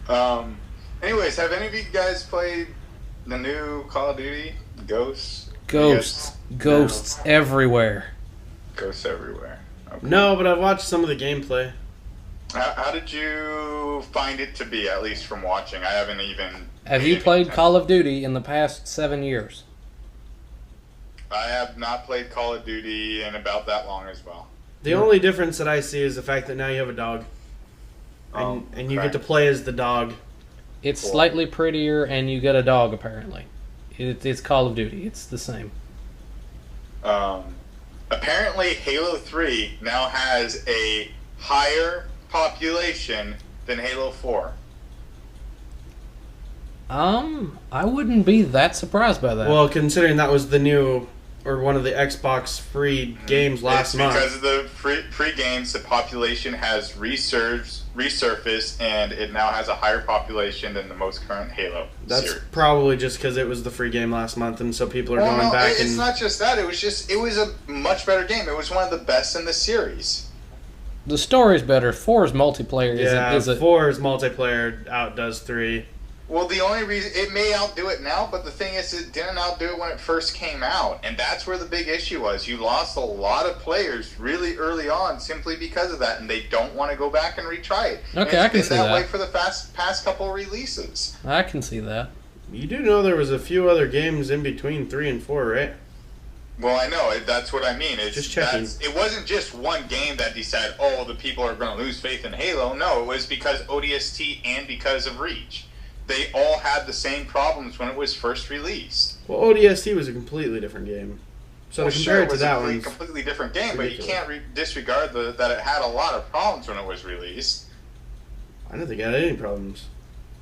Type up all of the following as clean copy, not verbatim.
Um, anyways, have any of you guys played the new Call of Duty Ghosts? Ghosts everywhere. Ghosts everywhere. Okay. No, but I've watched some of the gameplay. How did you find it to be, at least from watching? I haven't even... Have you played Call of Duty in the past 7 years? I have not played Call of Duty in about that long as well. The only difference that I see is the fact that now you have a dog. And you get to play as the dog. It's slightly prettier, and you get a dog, apparently. It's Call of Duty. It's the same. Apparently, Halo 3 now has a higher population than Halo 4. I wouldn't be that surprised by that. Well, considering that was the new, or one of the Xbox free games last month. Because of the free games, the population has resurfaced, and it now has a higher population than the most current Halo That's series. probably just because it was the free game last month, and so people are going back. It's not just that. It was a much better game. It was one of the best in the series. The story's better. 4's multiplayer is 4's multiplayer outdoes 3. Well, the only reason it may outdo it now, but the thing is, it didn't outdo it when it first came out, and that's where the big issue was. You lost a lot of players really early on simply because of that, and they don't want to go back and retry it. Okay, I can see that. It's been that way for the past couple releases. I can see that. You do know there was a few other games in between 3 and 4, right? Well, I know. That's what I mean. Just checking. It wasn't just one game that decided, the people are going to lose faith in Halo. No, it was because ODST and because of Reach. They all had the same problems when it was first released. Well, ODST was a completely different game. So to compare it to that one, it was a completely different game, but you can't disregard that it had a lot of problems when it was released. I don't think it had any problems.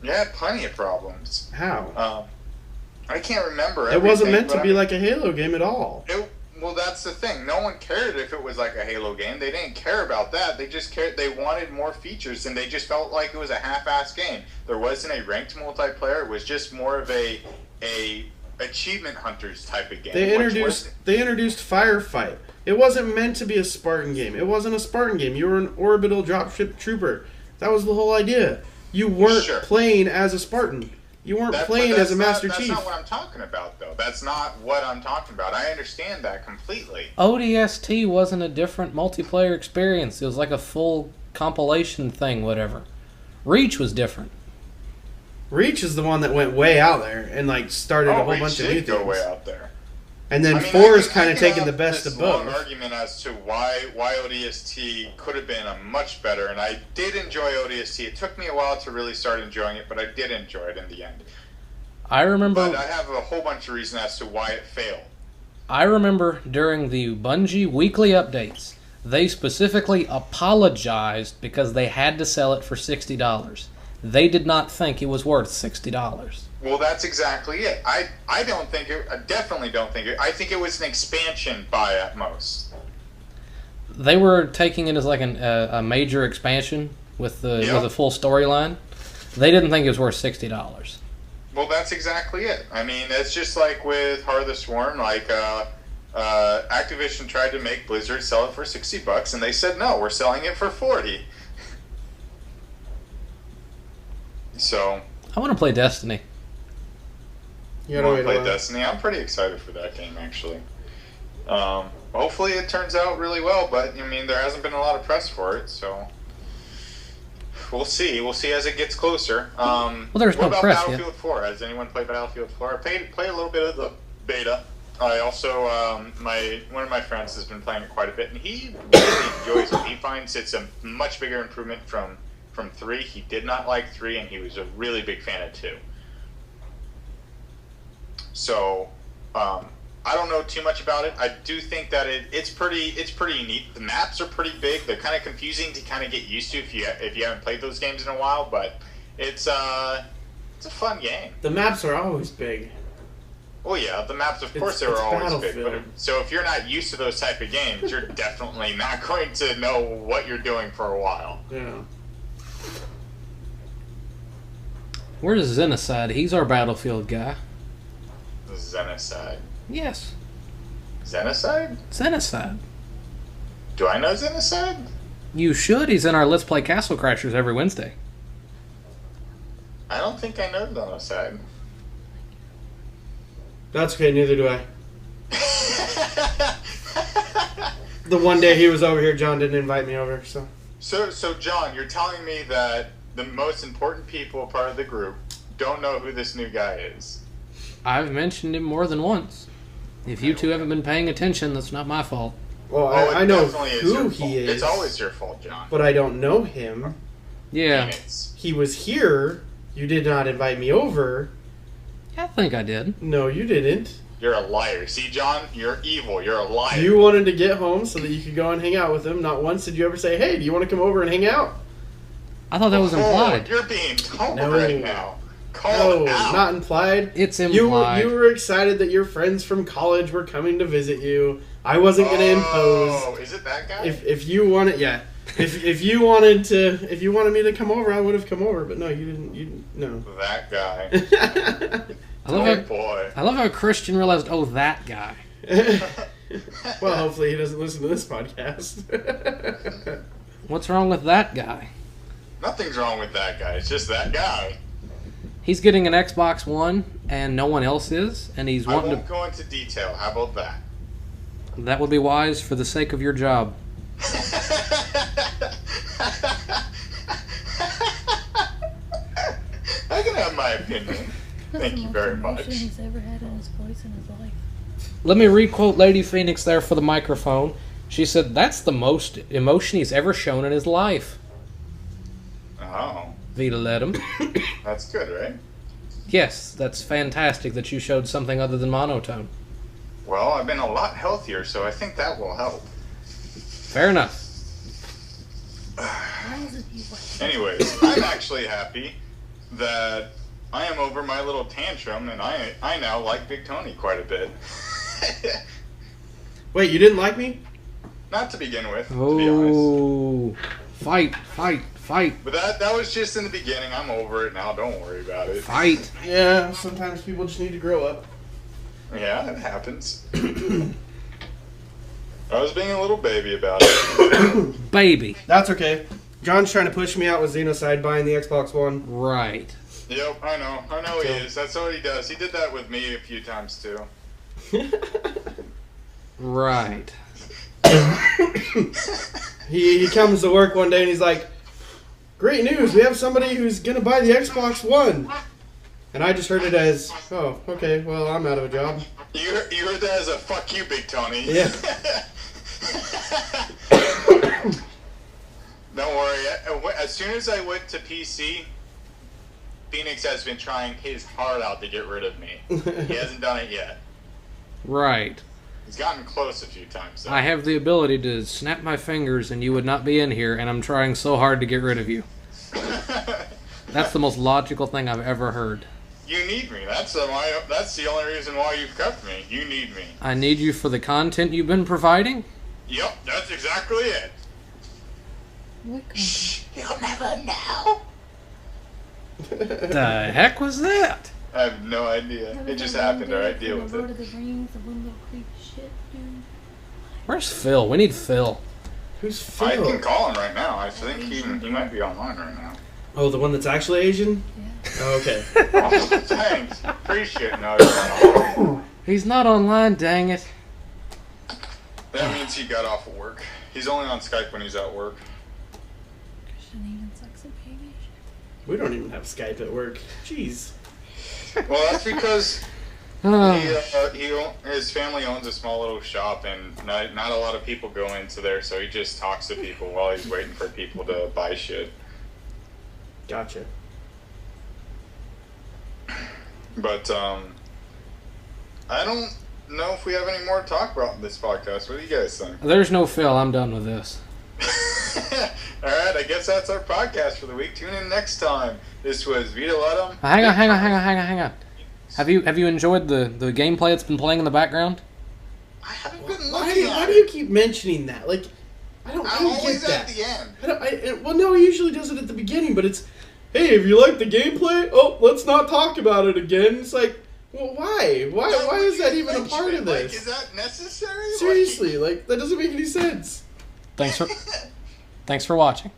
Yeah, it had plenty of problems. How? I can't remember. It wasn't meant to be like a Halo game at all. Well, that's the thing. No one cared if it was like a Halo game. They didn't care about that. They just cared. They wanted more features, and they just felt like it was a half-assed game. There wasn't a ranked multiplayer. It was just more of a achievement hunters type of game. They introduced Firefight. It wasn't meant to be a Spartan game. It wasn't a Spartan game. You were an orbital dropship trooper. That was the whole idea. You weren't playing as a Spartan. You weren't playing as a Master Chief. That's not what I'm talking about, though. That's not what I'm talking about. I understand that completely. ODST wasn't a different multiplayer experience. It was like a full compilation thing, whatever. Reach was different. Reach is the one that went way out there and started a whole bunch of new things. Go way out there. And then 4 is kind of taking the best of both. Long argument as to why ODST could have been a much better, and I did enjoy ODST. It took me a while to really start enjoying it, but I did enjoy it in the end. I remember. But I have a whole bunch of reasons as to why it failed. I remember during the Bungie weekly updates, they specifically apologized because they had to sell it for $60. They did not think it was worth $60. Well, that's exactly it. I definitely don't think it. I think it was an expansion buy at most. They were taking it as like a major expansion with a full storyline. They didn't think it was worth $60. Well, that's exactly it. I mean, it's just like with Heart of the Swarm. Activision tried to make Blizzard sell it for $60, and they said no, we're selling it for $40. So I want to play Destiny. You want to play Destiny? I'm pretty excited for that game, actually. Hopefully it turns out really well, but I mean, there hasn't been a lot of press for it, so we'll see. We'll see as it gets closer. There's no press yet. Battlefield 4? Has anyone played Battlefield 4? I played a little bit of the beta. I also, one of my friends has been playing it quite a bit, and he really enjoys it. He finds it's a much bigger improvement from 3. He did not like 3, and he was a really big fan of 2. So, I don't know too much about it. I do think that it's pretty neat. The maps are pretty big. They're kind of confusing to kind of get used to if you haven't played those games in a while. But it's a fun game. The maps are always big. Oh yeah, the maps of course they were always big. But so if you're not used to those type of games, you're definitely not going to know what you're doing for a while. Yeah. Where's Xenocide? He's our Battlefield guy. Xenocide. Yes. Xenocide? Xenocide. Do I know Xenocide? You should. He's in our Let's Play Castle Crashers every Wednesday. don't think I know the other side. That's okay, neither do I. The one day he was over here, John didn't invite me over, so. So John, you're telling me that the most important people part of the group don't know who this new guy is? I've mentioned him more than once. If you two haven't been paying attention, that's not my fault. Well, I know who he is. It's always your fault, John. But I don't know him. Yeah. He was here. You did not invite me over. I think I did. No, you didn't. You're a liar. See, John? You're evil. You're a liar. You wanted to get home so that you could go and hang out with him. Not once did you ever say, hey, do you want to come over and hang out? I thought that was implied. You're being told No. right now. No, not implied. It's implied. You were excited that your friends from college were coming to visit you. I wasn't going to impose. Oh, is it that guy? If you wanted, yeah. If you wanted me to come over, I would have come over. But no, you didn't. No. That guy. I love how Christian realized, oh, that guy. Well, hopefully he doesn't listen to this podcast. What's wrong with that guy? Nothing's wrong with that guy. It's just that guy. He's getting an Xbox One, and no one else is, and he's wanting I won't go into detail. How about that? That would be wise for the sake of your job. I can have my opinion. Thank you very much. He's ever had in his voice in his life. Let me re-quote Lady Phoenix there for the microphone. She said, that's the most emotion he's ever shown in his life. Oh. Vita Letum. That's good, right? Yes, that's fantastic that you showed something other than monotone. Well, I've been a lot healthier, so I think that will help. Fair enough. Anyways, I'm actually happy that I am over my little tantrum, and I now like Big Tony quite a bit. Wait, you didn't like me? Not to begin with, to be honest. Oh, fight. But that was just in the beginning. I'm over it now. Don't worry about it. Fight. Yeah, sometimes people just need to grow up. Yeah, it happens. I was being a little baby about it. Baby. That's okay. John's trying to push me out with Xenocide buying the Xbox One. Right. Yep, I know he is. That's what he does. He did that with me a few times too. Right. He comes to work one day and he's like, great news, we have somebody who's going to buy the Xbox One. And I just heard it as, oh, okay, well, I'm out of a job. You heard that as a fuck you, Big Tony. Yeah. Don't worry. As soon as I went to PC, Phoenix has been trying his heart out to get rid of me. He hasn't done it yet. Right. He's gotten close a few times, though. I have the ability to snap my fingers and you would not be in here, and I'm trying so hard to get rid of you. That's the most logical thing I've ever heard. You need me. That's the only reason why you've kept me. You need me. I need you for the content you've been providing? Yep, that's exactly it. Shh, you'll never know. The heck was that? I have no idea. It just happened, alright? Deal with Lord it. of the Rings, the one little creepy shit, dude. Where's Phil? We need Phil. Who's Phil? I can call him right now. I think he might be online right now. Oh, the one that's actually Asian? Yeah. Oh, okay. Oh, thanks. Appreciate it. No, he's not online. He's not online, dang it. That means he got off of work. He's only on Skype when he's at work. Christian even sucks at baby. We don't even have Skype at work. Jeez. Well, that's because his family owns a small little shop, and not a lot of people go into there, so he just talks to people while he's waiting for people to buy shit. Gotcha. But I don't know if we have any more to talk about in this podcast. What do you guys think? There's no Phil. I'm done with this. Alright, I guess that's our podcast for the week. Tune in next time. This was Vita Letum. Hang on. Have you enjoyed the gameplay that's been playing in the background? I haven't been Why looking at do you keep mentioning that? Like, I don't always get that. at the end. Well, no, he usually does it at the beginning, but it's, hey, if you like the gameplay, oh, let's not talk about it again. It's like, well, why? Why is that even a part of this? Like, is that necessary? Seriously, like, that doesn't make any sense. Thanks for watching.